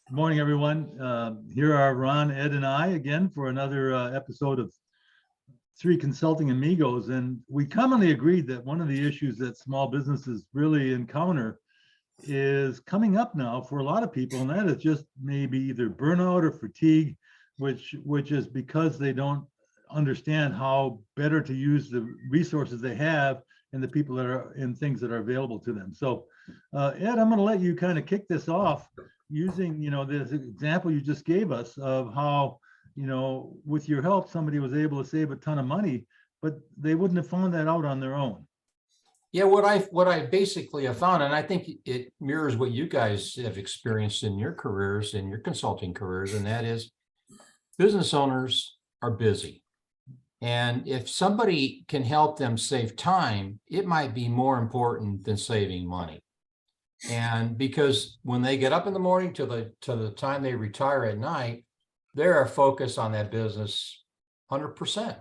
Good morning, everyone. Here are Ron, Ed, and I again for another episode of Three Consulting Amigos. And we commonly agreed that one of the issues that small businesses really encounter is coming up now for a lot of people, and that is just maybe either burnout or fatigue, which is because they don't understand how better to use the resources they have and the people that are and things that are available to them. So, Ed, I'm going to let you kind of kick this off using, this example you just gave us of how, with your help, somebody was able to save a ton of money, but they wouldn't have found that out on their own. Yeah, what I basically have found, and I think it mirrors what you guys have experienced in your careers, in your consulting careers, and that is business owners are busy. And if somebody can help them save time, it might be more important than saving money. And because when they get up in the morning to the time they retire at night, they're focused on that business 100%.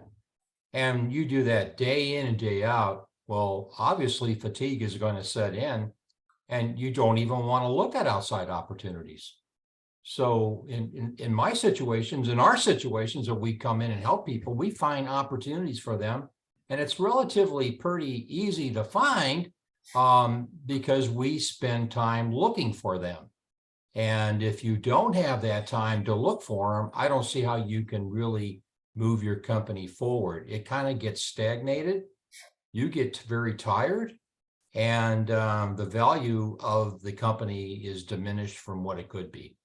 And you do that day in and day out. Well, obviously fatigue is going to set in and you don't even want to look at outside opportunities. So in my situations, in our situations that we come in and help people, we find opportunities for them. And it's relatively pretty easy to find because we spend time looking for them. And if you don't have that time to look for them, I don't see how you can really move your company forward. It kind of gets stagnated. You get very tired, and the value of the company is diminished from what it could be.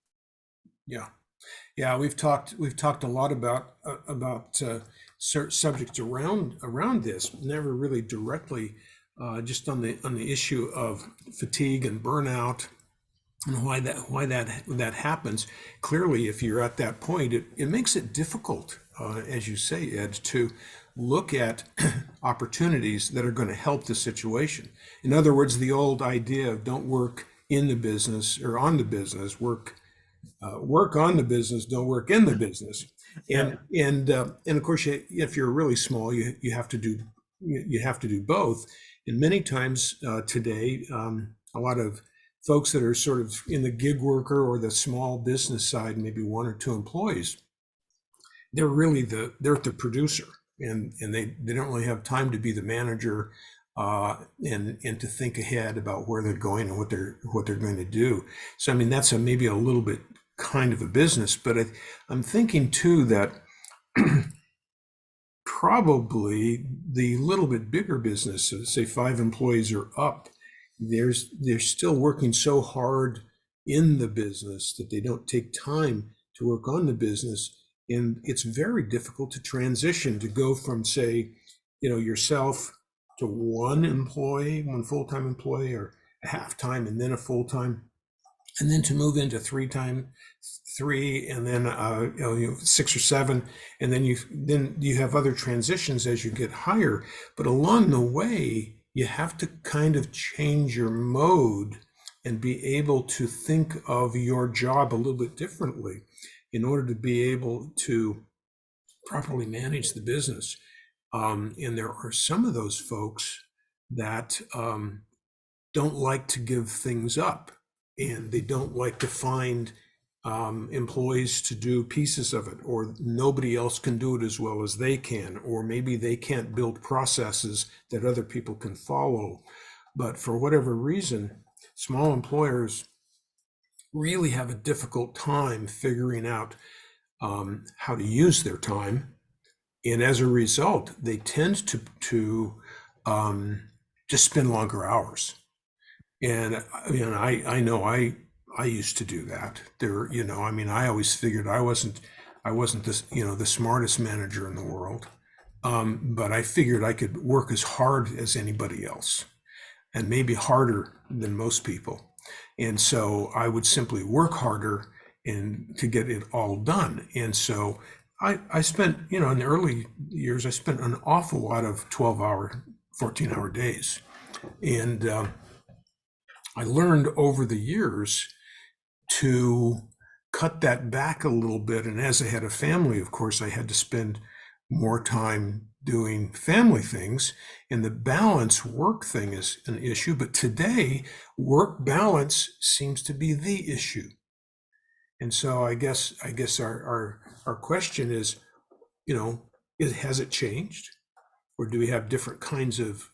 Yeah, we've talked a lot about subjects around this. Never really directly, just on the issue of fatigue and burnout, and why that happens. Clearly, if you're at that point, it makes it difficult, as you say, Ed, to look at opportunities that are going to help the situation. In other words, the old idea of don't work in the business or on the business, work on the business, don't work in the business. And of course, if you're really small, you have to do both. And many times today, a lot of folks that are sort of in the gig worker or the small business side, maybe one or two employees, they're the producer, and they don't really have time to be the manager and to think ahead about where they're going and what they're going to do. So I mean, that's maybe a little bit kind of a business, but I'm thinking too that probably the little bit bigger businesses, say 5 employees or up, they're still working so hard in the business that they don't take time to work on the business. And it's very difficult to transition, to go from, say, yourself to one full-time employee, or a half-time and then a full-time, and then to move into 3, and then 6 or 7, and then you have other transitions as you get higher. But along the way, you have to kind of change your mode and be able to think of your job a little bit differently in order to be able to properly manage the business. And there are some of those folks that don't like to give things up, and they don't like to find employees to do pieces of it, or nobody else can do it as well as they can, or maybe they can't build processes that other people can follow. But for whatever reason, small employers really have a difficult time figuring out how to use their time. And as a result, they tend to just spend longer hours. And I know I used to do that. I always figured I wasn't the smartest manager in the world, but I figured I could work as hard as anybody else, and maybe harder than most people. And so I would simply work harder and to get it all done. And so I spent, in the early years, I spent an awful lot of 12-hour, 14-hour days. And I learned over the years to cut that back a little bit. And as I had a family, of course, I had to spend more time doing family things, and the balance work thing is an issue. But today, work balance seems to be the issue. And so I guess our question is, has it changed? Or do we have different kinds of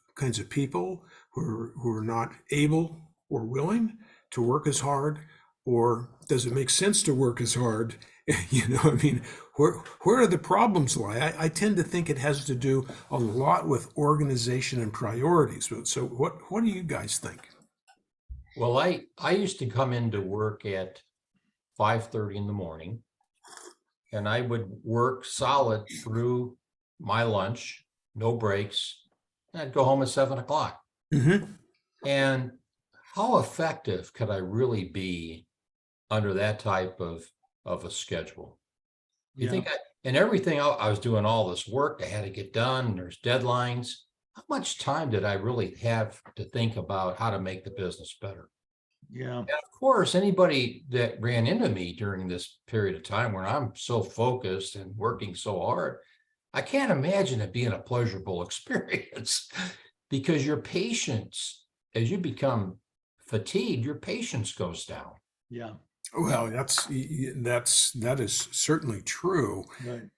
people who are not able or willing to work as hard? Or does it make sense to work as hard? I mean, where are the problems lie? I tend to think it has to do a lot with organization and priorities. So what do you guys think? Well, I used to come into work at 5:30 in the morning, and I would work solid through my lunch, no breaks. And I'd go home at 7 o'clock. Mm-hmm. And how effective could I really be under that type of a schedule? You Yeah. think and everything, I was doing all this work I had to get done, and there's deadlines. How much time did I really have to think about how to make the business better? Yeah. And of course, anybody that ran into me during this period of time where I'm so focused and working so hard, I can't imagine it being a pleasurable experience because your patience, as you become fatigued, your patience goes down. Yeah. Well, that is certainly true. Right.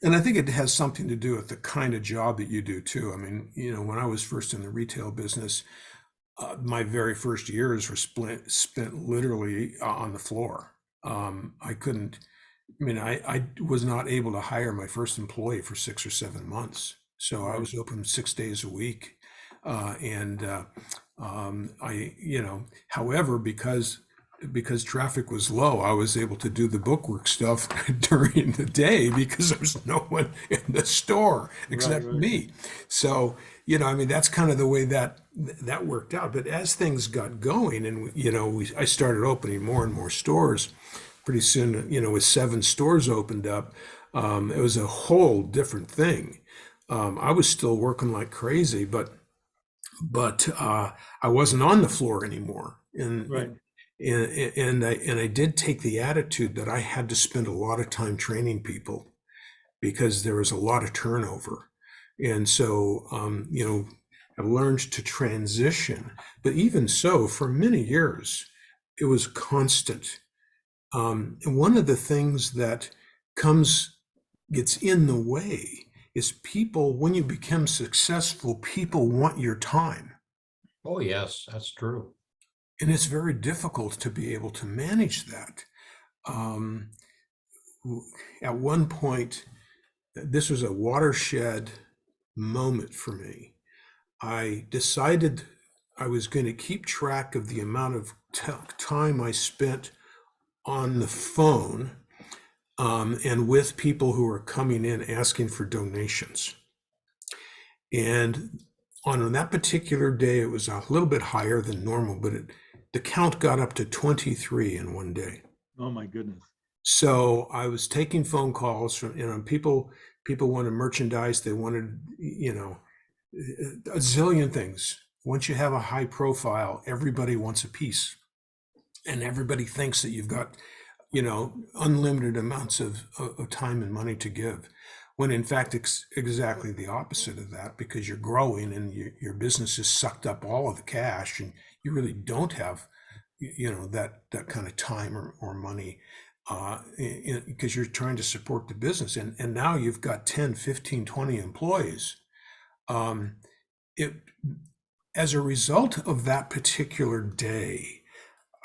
And I think it has something to do with the kind of job that you do too. I mean, when I was first in the retail business, my very first years were spent literally on the floor. I couldn't, I was not able to hire my first employee for 6 or 7 months. So I was open 6 days a week. However, because traffic was low, I was able to do the bookwork stuff during the day because there was no one in the store except Right. me. So, that's kind of the way that worked out. But as things got going and, I started opening more and more stores, pretty soon, with 7 stores opened up, it was a whole different thing. I was still working like crazy, but I wasn't on the floor anymore. Right. And I did take the attitude that I had to spend a lot of time training people because there was a lot of turnover. And so, I learned to transition. But even so, for many years, it was constant. And one of the things that gets in the way is people, when you become successful, people want your time. Oh, yes, that's true. And it's very difficult to be able to manage that. At one point, this was a watershed moment for me. I decided I was going to keep track of the amount of time I spent on the phone and with people who were coming in asking for donations. And on that particular day, it was a little bit higher than normal, but the count got up to 23 in one day. Oh my goodness. So I was taking phone calls from, people wanted merchandise. They wanted, a zillion things. Once you have a high profile, everybody wants a piece. And everybody thinks that you've got, unlimited amounts of time and money to give. When in fact, it's exactly the opposite of that, because you're growing and your business has sucked up all of the cash and you really don't have, that kind of time or money because you're trying to support the business. And now you've got 10, 15, 20 employees. As a result of that particular day,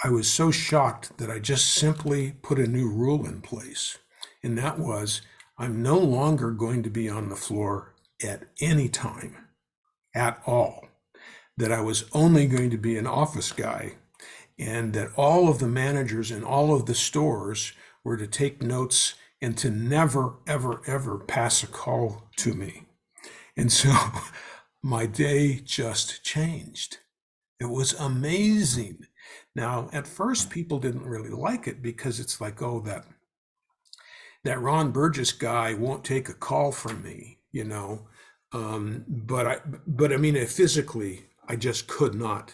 I was so shocked that I just simply put a new rule in place. And that was, I'm no longer going to be on the floor at any time at all. That I was only going to be an office guy, and that all of the managers in all of the stores were to take notes and to never, ever, ever pass a call to me. And so my day just changed. It was amazing. Now, at first, people didn't really like it because it's like, oh, that Ron Burgess guy won't take a call from me, physically, I just could not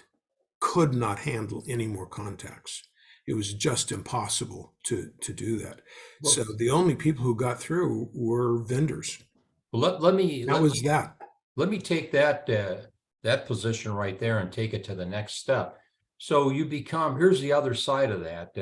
handle any more contacts. It was just impossible to do that. Well, So the only people who got through were vendors. well, let me That. let me take that position right there and take it to the next step. So you become, here's the other side of that.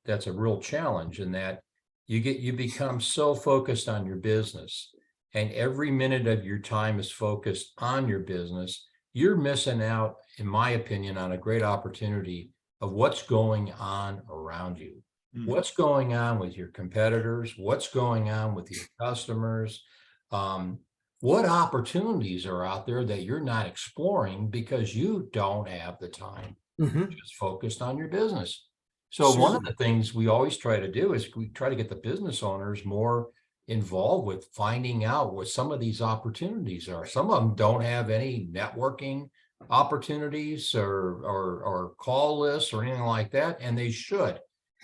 That's a real challenge in that you become so focused on your business, and every minute of your time is focused on your business. You're missing out, in my opinion, on a great opportunity of what's going on around you. Mm. What's going on with your competitors? What's going on with your customers? What opportunities are out there that you're not exploring because you don't have the time? Mhm. Just focused on your business. So one of Certainly. the things we always try to do is we try to get the business owners more involved with finding out what some of these opportunities are. Some of them don't have any networking opportunities or call lists or anything like that, and they should,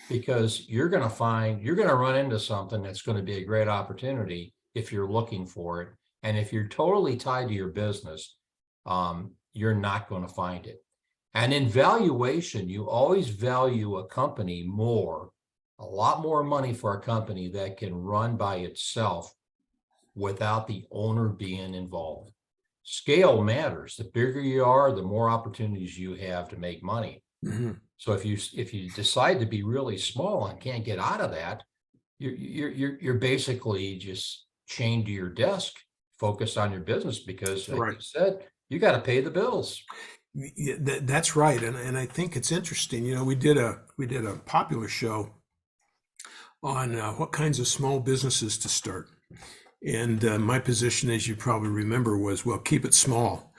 because you're going to run into something that's going to be a great opportunity if you're looking for it. And if you're totally tied to your business, you're not going to find it. And in valuation, you always value a company more, a lot more money for a company that can run by itself without the owner being involved. Scale matters. The bigger you are, the more opportunities you have to make money. Mhm. So if you decide to be really small and can't get out of that, you're basically just chained to your desk, focused on your business, because like Right. you said, you got to pay the bills. Yeah, that's right, and I think it's interesting. You know, we did a popular show on what kinds of small businesses to start, and my position, as you probably remember, was, well, keep it small.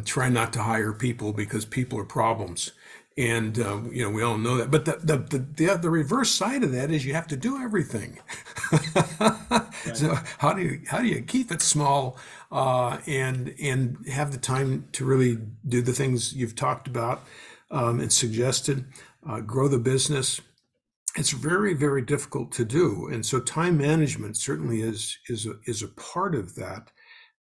Try not to hire people because people are problems, and you know, we all know that. But the reverse side of that is you have to do everything. So how do you keep it small and have the time to really do the things you've talked about and suggested, grow the business? It's very, very difficult to do, and so time management certainly is a part of that.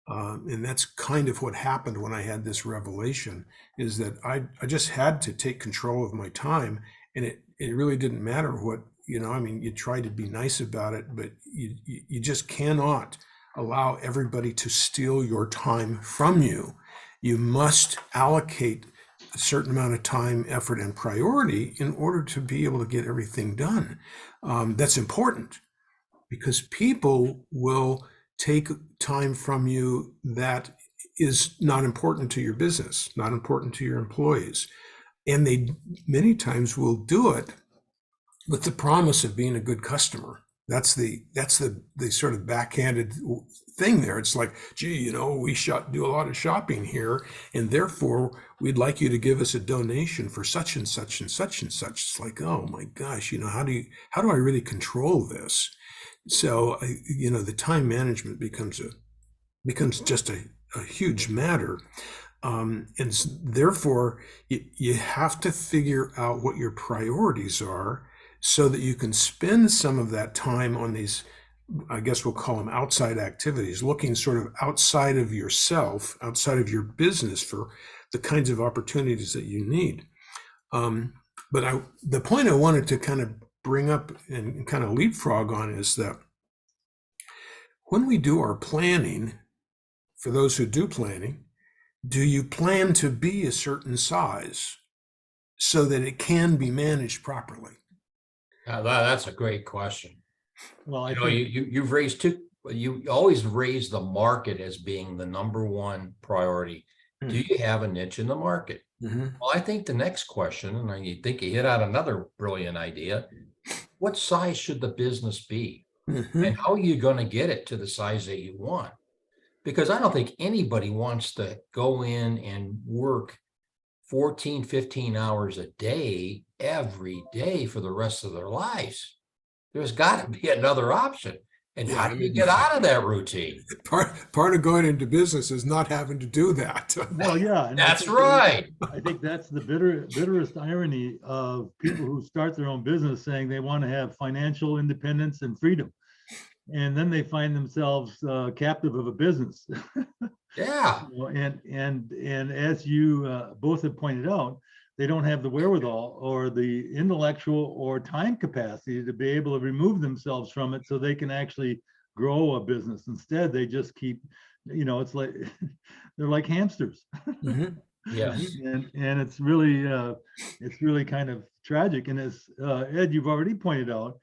And that's kind of what happened when I had this revelation, is that I just had to take control of my time, and it really didn't matter what, you know, I mean, you try to be nice about it, but you just cannot allow everybody to steal your time from you. You must allocate a certain amount of time, effort, and priority in order to be able to get everything done. That's important because people will take time from you that is not important to your business, not important to your employees. And they many times will do it with the promise of being a good customer. That's the sort of backhanded thing there. It's like, gee, you know, we do a lot of shopping here, and therefore we'd like you to give us a donation for such and such and such and such. It's like, oh my gosh, you know, how do I really control this? So, you know, the time management becomes just a huge matter. And therefore, you have to figure out what your priorities are so that you can spend some of that time on these, I guess we'll call them outside activities, looking sort of outside of yourself, outside of your business for the kinds of opportunities that you need. But the point I wanted to kind of bring up and kind of leapfrog on is that when we do our planning, for those who do planning, do you plan to be a certain size so that it can be managed properly? That's a great question. Well, I You know, think, you've raised you always raise the market as being the number one priority. Do you have a niche in the market? Mhm. Well, I think the next question, and I think you hit out another brilliant idea. What size should the business be? Mhm. And how are you going to get it to the size that you want? Because I don't think anybody wants to go in and work 14, 15 hours a day, every day for the rest of their lives. There's got to be another option. And Yeah, how I do you mean, get out of that routine? part of going into business is not having to do that. well, yeah. And That's right. I think that's the bitterest irony of people who start their own business saying they want to have financial independence and freedom. And then they find themselves captive of a business. Yeah. You know, and as you both have pointed out, they don't have the wherewithal or the intellectual or time capacity to be able to remove themselves from it so they can actually grow a business. Instead, they just keep, you know, it's like they're like hamsters. Mhm. Yes. And it's really kind of tragic. And as Ed, you've already pointed out,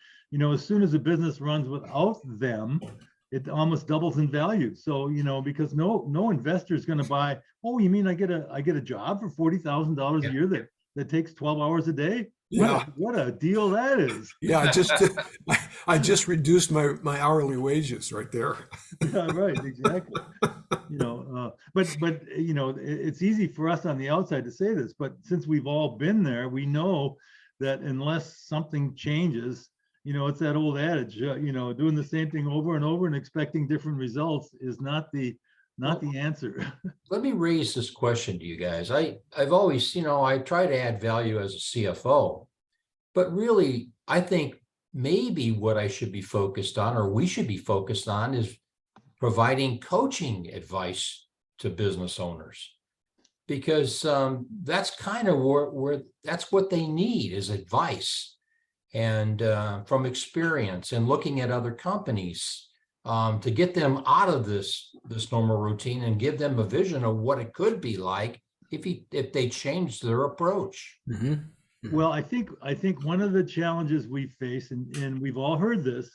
as soon as a business runs without them, it almost doubles in value. So, because no investor is going to buy, oh, you mean I get a job for $40,000 a year that takes 12 hours a day? Yeah. What a deal that is. Yeah, I just reduced my hourly wages right there. Yeah, right, exactly. But it's easy for us on the outside to say this, but since we've all been there, we know that unless something changes, it's that old adage, doing the same thing over and over and expecting different results is not the answer. Let me raise this question to you guys. I've always, I try to add value as a CFO, but really, I think maybe what I should be focused on, or we should be focused on, is providing coaching advice to business owners, because that's kind of where that's what they need, is advice, and from experience and looking at other companies, to get them out of this normal routine and give them a vision of what it could be like if they change their approach. Mm-hmm. Well, I think one of the challenges we face, and we've all heard this,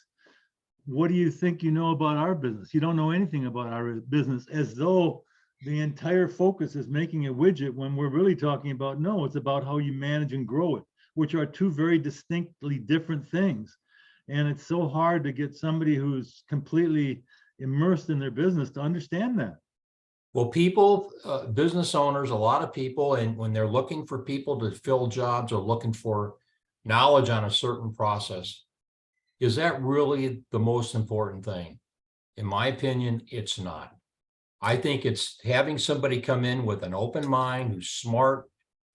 what do you think you know about our business? You don't know anything about our business, as though the entire focus is making a widget, when we're really talking about, no, it's about how you manage and grow it, which are two very distinctly different things. And it's so hard to get somebody who's completely immersed in their business to understand that. Well, people, business owners, a lot of people, and when they're looking for people to fill jobs or looking for knowledge on a certain process, is that really the most important thing? In my opinion, it's not. I think it's having somebody come in with an open mind, who's smart,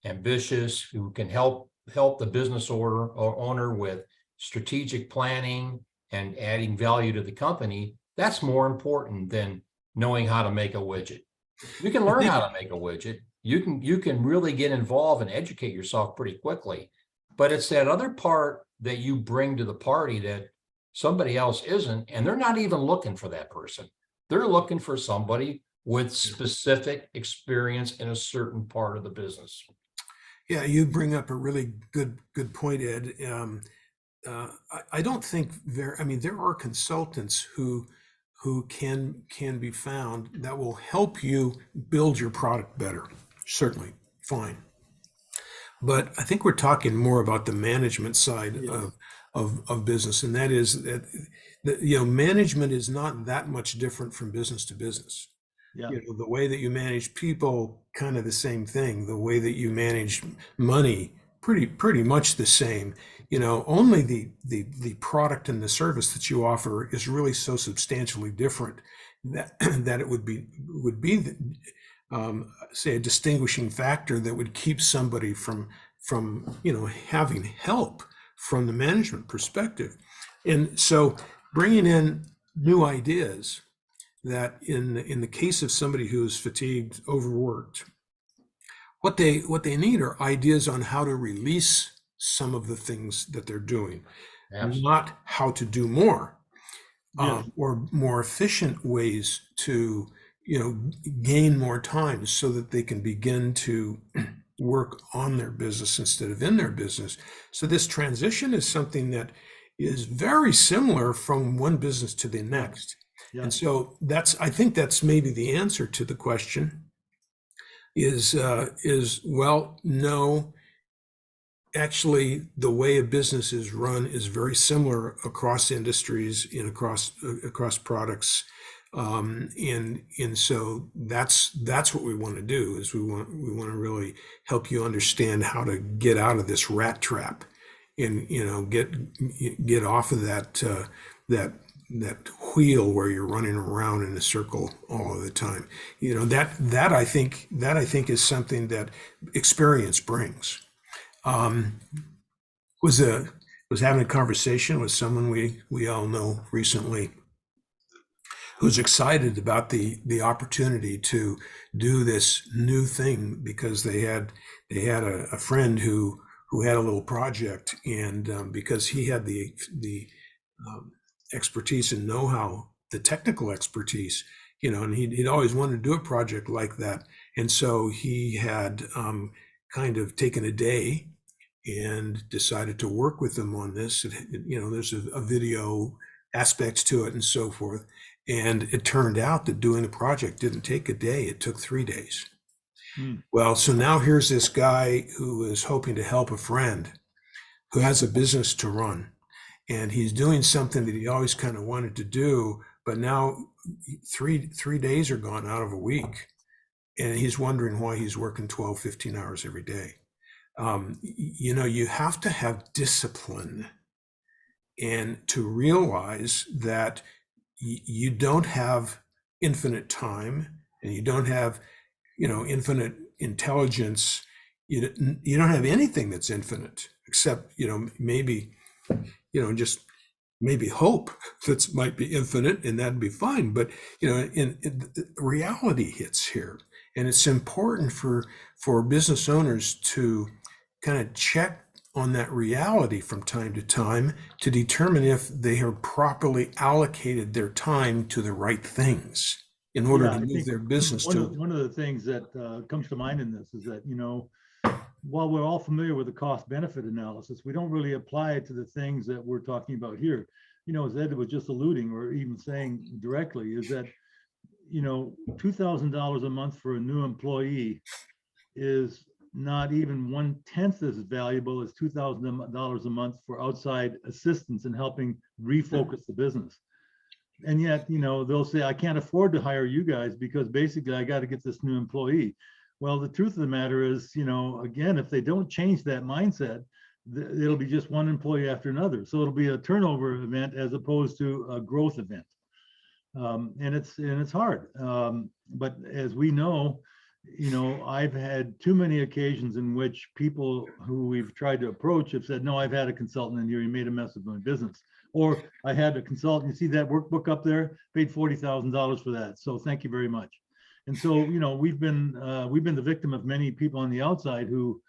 ambitious, who can help the business owner with strategic planning and adding value to the company. That's more important than knowing how to make a widget. You can learn how to make a widget. You can really get involved and educate yourself pretty quickly. But it's that other part that you bring to the party that somebody else isn't, and they're not even looking for that person. They're looking for somebody with specific experience in a certain part of the business. Yeah, you bring up a really good point, Ed. I don't think there are consultants who can be found that will help you build your product better. Certainly, fine. But I think we're talking more about the management side of business, and that is that management is not that much different from business to business. Yeah. The way that you manage people, kind of the same thing. The way that you manage money, pretty much the same. Only the product and the service that you offer is really so substantially different that it would be say a distinguishing factor that would keep somebody from having help from the management perspective. And so bringing in new ideas, that in the case of somebody who's fatigued, overworked, what they need are ideas on how to release some of the things that they're doing. Absolutely. Not how to do more, or more efficient ways to gain more time so that they can begin to work on their business instead of in their business. So this transition is something that is very similar from one business to the next. Yeah. And so I think that's maybe the answer to the question is well, no, actually the way a business is run is very similar across industries and across products. And so that's what we want to do, is we want to really help you understand how to get out of this rat trap and get off of that wheel where you're running around in a circle all of the time. That I think is something that experience brings. Was having a conversation with someone we all know recently, who's excited about the opportunity to do this new thing, because they had a friend who had a little project, and because he had the expertise and know-how, the technical expertise, and he'd always wanted to do a project like that. And so he had kind of taken a day and decided to work with them on this. There's a video aspect to it and so forth. And it turned out that doing the project didn't take a day, it took 3 days. Well, so now here's this guy who is hoping to help a friend who has a business to run. And he's doing something that he always kind of wanted to do, but now three days are gone out of a week. And he's wondering why he's working 12, 15 hours every day. You have to have discipline and to realize that you don't have infinite time and you don't have, infinite intelligence. You don't have anything that's infinite except, maybe, just maybe hope that might be infinite, and that'd be fine. But, in reality hits here. And it's important for business owners to kind of check on that reality from time to time to determine if they have properly allocated their time to the right things in order to move their business to. One of the things that comes to mind in this is that, while we're all familiar with the cost benefit analysis, we don't really apply it to the things that we're talking about here. As Ed was just alluding or even saying directly, is that, $2,000 a month for a new employee is not even 1/10 as valuable as $2,000 a month for outside assistance in helping refocus the business. And yet, they'll say, I can't afford to hire you guys because basically I got to get this new employee. Well, the truth of the matter is, again, if they don't change that mindset, it'll be just one employee after another. So it'll be a turnover event as opposed to a growth event. And it's hard. But as we know, I've had too many occasions in which people who we've tried to approach have said, no, I've had a consultant in here, he made a mess of my business. Or I had a consultant, you see that workbook up there, paid $40,000 for that. So thank you very much. And so, we've been the victim of many people on the outside who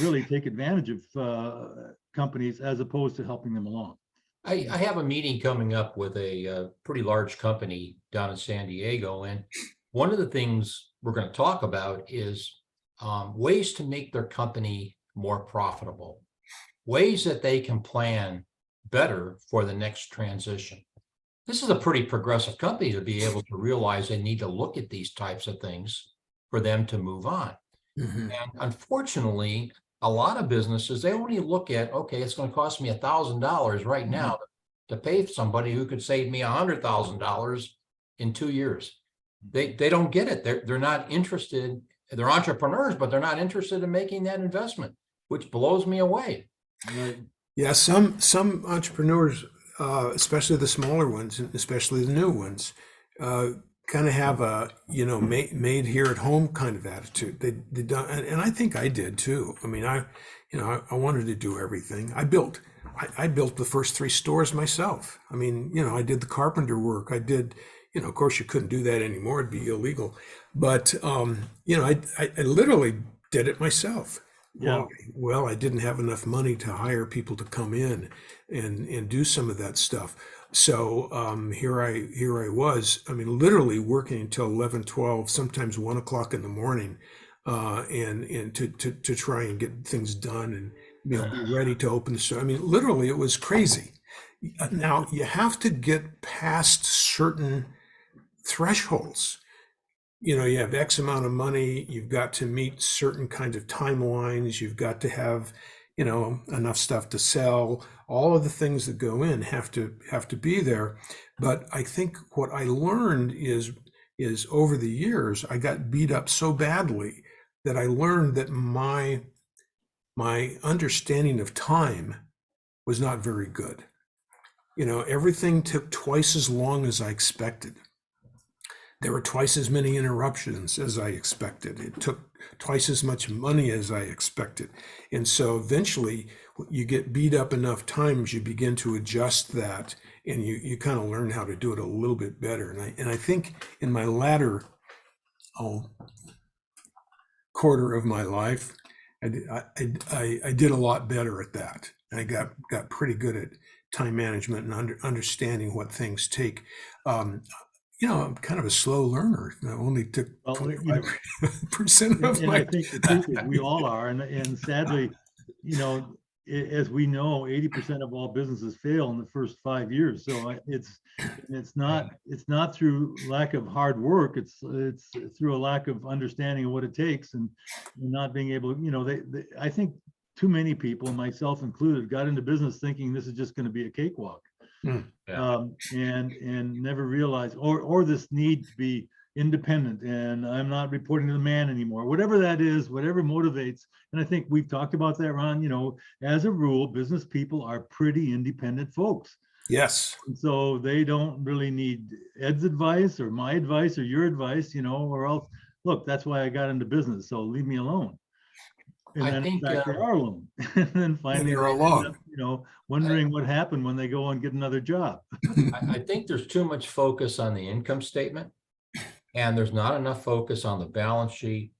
really take advantage of companies as opposed to helping them along. I have a meeting coming up with a pretty large company down in San Diego. And one of the things we're going to talk about is ways to make their company more profitable, ways that they can plan better for the next transition. This is a pretty progressive company to be able to realize they need to look at these types of things for them to move on. Mm-hmm. And unfortunately, a lot of businesses, they only look at, okay, it's going to cost me $1,000 right now to pay somebody who could save me $100,000 in 2 years. They don't get it. They're not interested. They're entrepreneurs, but they're not interested in making that investment, which blows me away. Right. Yeah, some entrepreneurs, especially the smaller ones, and especially the new ones, kind of have a made here at home kind of attitude. They don't, and I think I did too. I mean, I wanted to do everything. I built the first 3 stores myself. I mean, I did the carpenter work. I did. Of course, you couldn't do that anymore; it'd be illegal. But I literally did it myself. Yeah. Well, I didn't have enough money to hire people to come in and do some of that stuff. So here I was. I mean, literally working until 11, 12, sometimes 1 o'clock in the morning, and to try and get things done and be ready to open the store. I mean, literally, it was crazy. Now you have to get past certain thresholds. You have X amount of money, you've got to meet certain kinds of timelines, you've got to have, enough stuff to sell. All of the things that go in have to be there. But I think what I learned is over the years, I got beat up so badly that I learned that my understanding of time was not very good. Everything took twice as long as I expected. There were twice as many interruptions as I expected. It took twice as much money as I expected. And so eventually you get beat up enough times, you begin to adjust that and you kind of learn how to do it a little bit better. And I think in my latter quarter of my life, I did a lot better at that. I got pretty good at time management and understanding what things take. I'm kind of a slow learner. I only took Well, 25% of and I my. think the truth is we all are, and sadly, as we know, 80% of all businesses fail in the first 5 years. So it's not through lack of hard work. It's through a lack of understanding of what it takes and not being able. I think too many people, myself included, got into business thinking this is just going to be a cakewalk. Yeah. And never realized, or this need to be independent, and I'm not reporting to the man anymore, whatever that is, whatever motivates. And I think we've talked about that, Ron. As a rule, business people are pretty independent folks. Yes. And so they don't really need Ed's advice or my advice or your advice, or else, look, that's why I got into business. So leave me alone. And I then think, in fact, they are alone. And then finally, they're they alone. end up, wondering what happened when they go and get another job. I think there's too much focus on the income statement, and there's not enough focus on the balance sheet.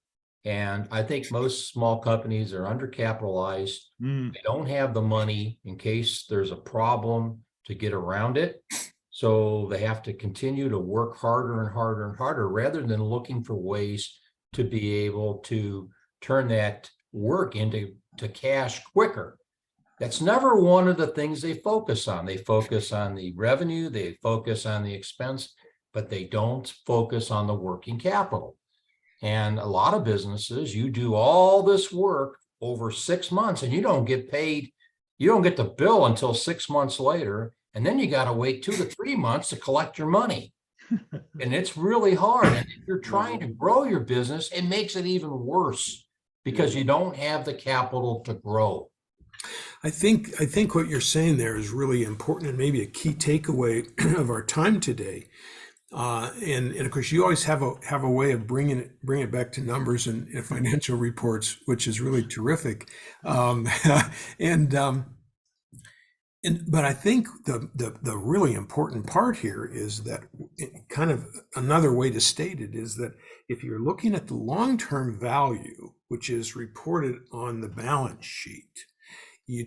And I think most small companies are undercapitalized. Mm, They don't have the money in case there's a problem to get around it. So they have to continue to work harder and harder and harder rather than looking for ways to be able to turn that work into cash quicker. That's never one of the things they focus on. They focus on the revenue, they focus on the expense, but they don't focus on the working capital. And a lot of businesses, you do all this work over 6 months and you don't get paid. You don't get the bill until 6 months later. And then you got to wait 2 to 3 months to collect your money. And it's really hard. And if you're trying to grow your business, it makes it even worse because you don't have the capital to grow. I think what you're saying there is really important and maybe a key takeaway of our time today. And of course, you always have a way of bringing it back to numbers and financial reports, which is really terrific. But I think the really important part here is that kind of another way to state it is that if you're looking at the long-term value, which is reported on the balance sheet, you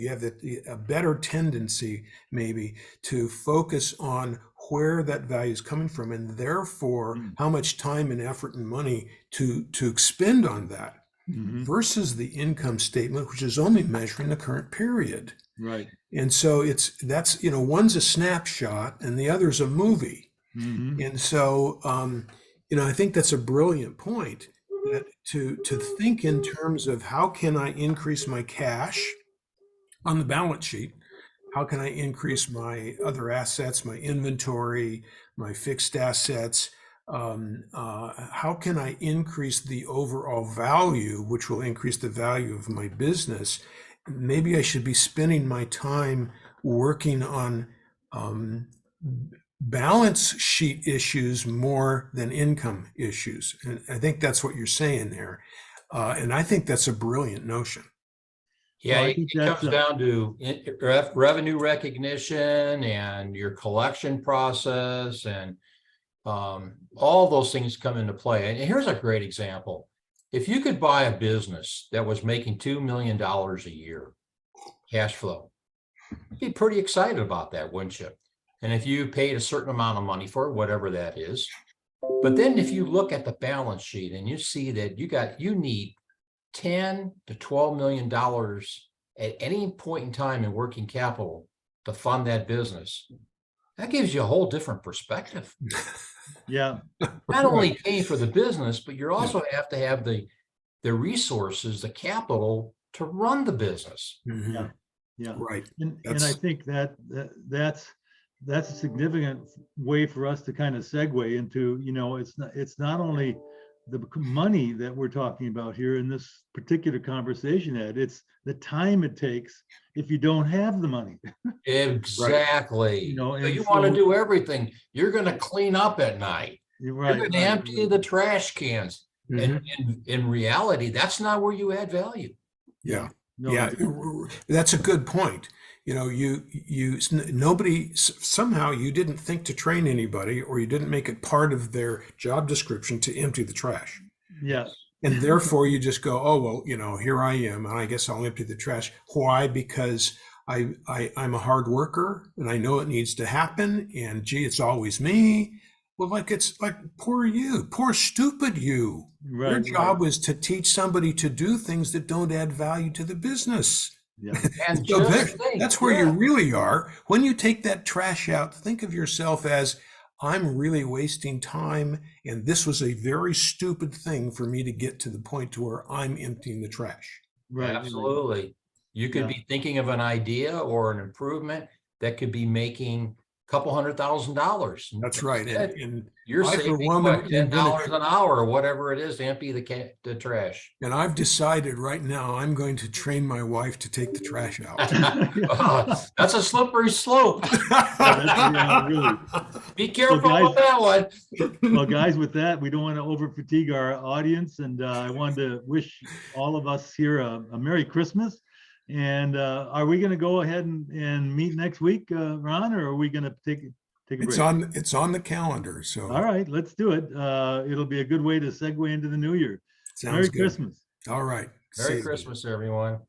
have a better tendency maybe to focus on where that value is coming from and therefore how much time and effort and money to expend on that versus the income statement, which is only measuring the current period. right. And so that's one's a snapshot and the other's a movie. And so I think that's a brilliant point, that to think in terms of how can I increase my cash on the balance sheet? How can I increase my other assets, my inventory, my fixed assets? How can I increase the overall value, which will increase the value of my business? Maybe I should be spending my time working on balance sheet issues more than income issues. And I think that's what you're saying there. And I think that's a brilliant notion. Yeah, Well, I it think comes that's down to revenue recognition and your collection process, and all those things come into play. And here's a great example. If you could buy a business that was making $2 million a year cash flow, you'd be pretty excited about that, wouldn't you? And if you paid a certain amount of money for it, whatever that is. But then if you look at the balance sheet and you see that you need $10 to $12 million at any point in time in working capital to fund that business, that gives you a whole different perspective. Yeah. Not only paying for the business, but you also have to have the resources, the capital to run the business. Yeah. Right. And I think that's a significant way for us to kind of segue into, it's not only the money that we're talking about here in this particular conversation, Ed, it's the time it takes if you don't have the money. Exactly. So you want to do everything. You're going to clean up at night. You're You're going to empty the trash cans. And in reality, that's not where you add value. Yeah. No, Yeah, that's a good point. Nobody, somehow you didn't think to train anybody, or you didn't make it part of their job description to empty the trash. Yeah. And therefore you just go, oh, well, here I am, and I guess I'll empty the trash. Why? Because I'm a hard worker and I know it needs to happen. And gee, it's always me. Well, it's like, poor you, poor stupid you. Your Right. job was to teach somebody to do things that don't add value to the business. Yeah. And So just think, that's where yeah. you really are. When you take that trash out, think of yourself as, I'm really wasting time, and this was a very stupid thing for me to get to the point to where I'm emptying the trash. Right. Absolutely. You could Yeah. be thinking of an idea or an improvement that could be making a couple $100,000. That's right. Instead, And you're I, for saving one, what, am $10 gonna, an hour or whatever it is to empty the trash. and I've decided right now I'm going to train my wife to take the trash out. That's a slippery slope. Yeah, really. Be careful guys- with that one. Well, guys, with that, we don't want to over fatigue our audience, and I wanted to wish all of us here a Merry Christmas. And are we going to go ahead and meet next week, Ron, or are we going to take a It's break? it's on the calendar. So All right, let's do it. It'll be a good way to segue into the new year. sounds Merry good. Christmas. All right. Merry See you. Christmas, everyone.